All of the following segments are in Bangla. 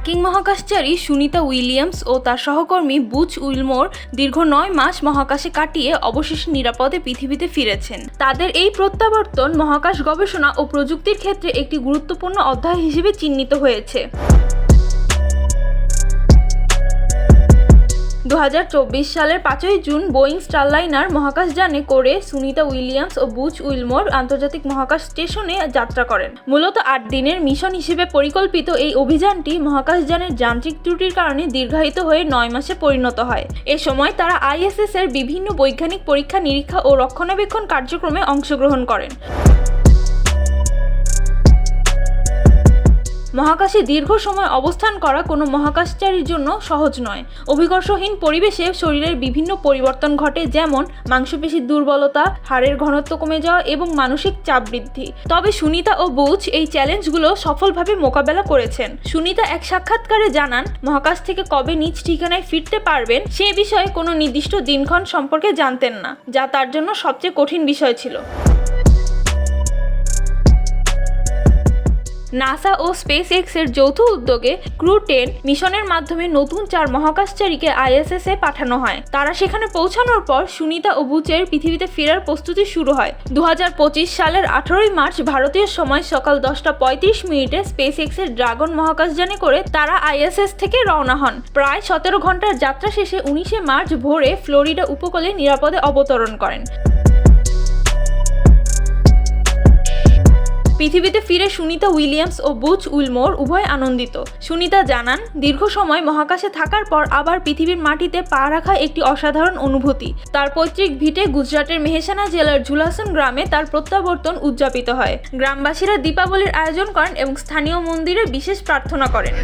মার্কিন মহাকাশচারী সুনিতা উইলিয়ামস ও তার সহকর্মী বুচ উইলমোর দীর্ঘ 9 মাস মহাকাশে কাটিয়ে অবশেষে নিরাপদে পৃথিবীতে ফিরেছেন। তাদের এই প্রত্যাবর্তন মহাকাশ গবেষণা ও প্রযুক্তির ক্ষেত্রে একটি গুরুত্বপূর্ণ অধ্যায় হিসেবে চিহ্নিত হয়েছে। 2024 সালের 5 জুন বোয়িং স্টারলাইনার মহাকাশযানে করে সুনিতা উইলিয়ামস ও বুচ উইলমোর আন্তর্জাতিক মহাকাশ স্টেশনে যাত্রা করেন। মূলত 8 দিনের মিশন হিসেবে পরিকল্পিত এই অভিযানটি মহাকাশযানের যান্ত্রিক ত্রুটির কারণে দীর্ঘায়িত হয়ে 9 মাসে পরিণত হয়। এ সময় তারা ISS এর বিভিন্ন বৈজ্ঞানিক পরীক্ষা নিরীক্ষা ও রক্ষণাবেক্ষণ কার্যক্রমে অংশগ্রহণ করেন। মহাকাশে দীর্ঘ সময় অবস্থান করা কোনো মহাকাশচারীর জন্য সহজ নয়। অভিকর্ষহীন পরিবেশে শরীরের বিভিন্ন পরিবর্তন ঘটে, যেমন মাংসপেশির দুর্বলতা, হাড়ের ঘনত্ব কমে যাওয়া এবং মানসিক চাপ বৃদ্ধি। তবে সুনিতা ও বুচ এই চ্যালেঞ্জগুলো সফলভাবে মোকাবেলা করেছেন। সুনিতা এক সাক্ষাৎকারে জানান, মহাকাশ থেকে কবে নিজ ঠিকানায় ফিরতে পারবেন সে বিষয়ে কোনো নির্দিষ্ট দিনক্ষণ সম্পর্কে জানতেন না, যা তার জন্য সবচেয়ে কঠিন বিষয় ছিল। নাসা ও স্পেসএক্স এর যৌথ উদ্যোগে ক্রু 10 মিশনের মাধ্যমে নতুন 4 মহাকাশচারীকে ISS এ পাঠানো হয়। তারা সেখানে পৌঁছানোর পর সুনিতা ও বুচের পৃথিবীতে ফেরার প্রস্তুতি শুরু হয়। 2025 সালের 18 মার্চ ভারতীয় সময় সকাল 10:35 স্পেসএক্স এর ড্রাগন মহাকাশযানে করে তারা ISS থেকে রওনা হন। প্রায় 17 ঘন্টার যাত্রা শেষে 19 মার্চ ভোরে ফ্লোরিডা উপকূলে নিরাপদে অবতরণ করেন। পৃথিবীতে ফিরে সুনিতা উইলিয়ামস ও বুচ উইলমোর উভয় আনন্দিত। সুনিতা জানান, দীর্ঘ সময় মহাকাশে থাকার পর আবার পৃথিবীর মাটিতে পা রাখা একটি অসাধারণ অনুভূতি। তার পৈতৃক ভিটে গুজরাটের মেহসানা জেলার ঝুলাসন গ্রামে তার প্রত্যাবর্তন উদযাপিত হয়। গ্রামবাসীরা দীপাবলির আয়োজন করেন এবং স্থানীয় মন্দিরে বিশেষ প্রার্থনা করেন।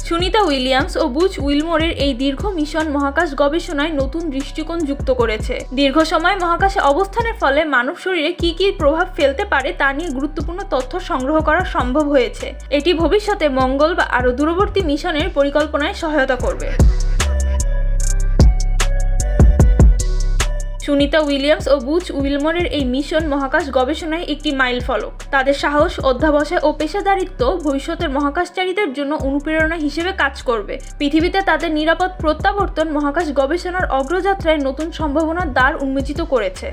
সুনিতা উইলিয়ামস ও বুচ উইলমোরের এই দীর্ঘ মিশন মহাকাশ গবেষণায় নতুন দৃষ্টিকোণ যুক্ত করেছে। দীর্ঘ সময় মহাকাশে অবস্থানের ফলে মানব শরীরে কী প্রভাব ফেলতে পারে তা নিয়ে গুরুত্বপূর্ণ তথ্য সংগ্রহ করা সম্ভব হয়েছে। এটি ভবিষ্যতে মঙ্গল বা আরও দূরবর্তী মিশনের পরিকল্পনায় সহায়তা করবে। সুনিতা উইলিয়ামস ও বুচ উইলমোরের এই মিশন মহাকাশ গবেষণায় একটি মাইলফলক। তাদের সাহস, অধ্যবসায় ও পেশাদারিত্ব ভবিষ্যতের মহাকাশচারীদের জন্য অনুপ্রেরণা হিসেবে কাজ করবে। পৃথিবীতে তাদের নিরাপদ প্রত্যাবর্তন মহাকাশ গবেষণার অগ্রযাত্রায় নতুন সম্ভাবনার দ্বার উন্মোচিত করেছে।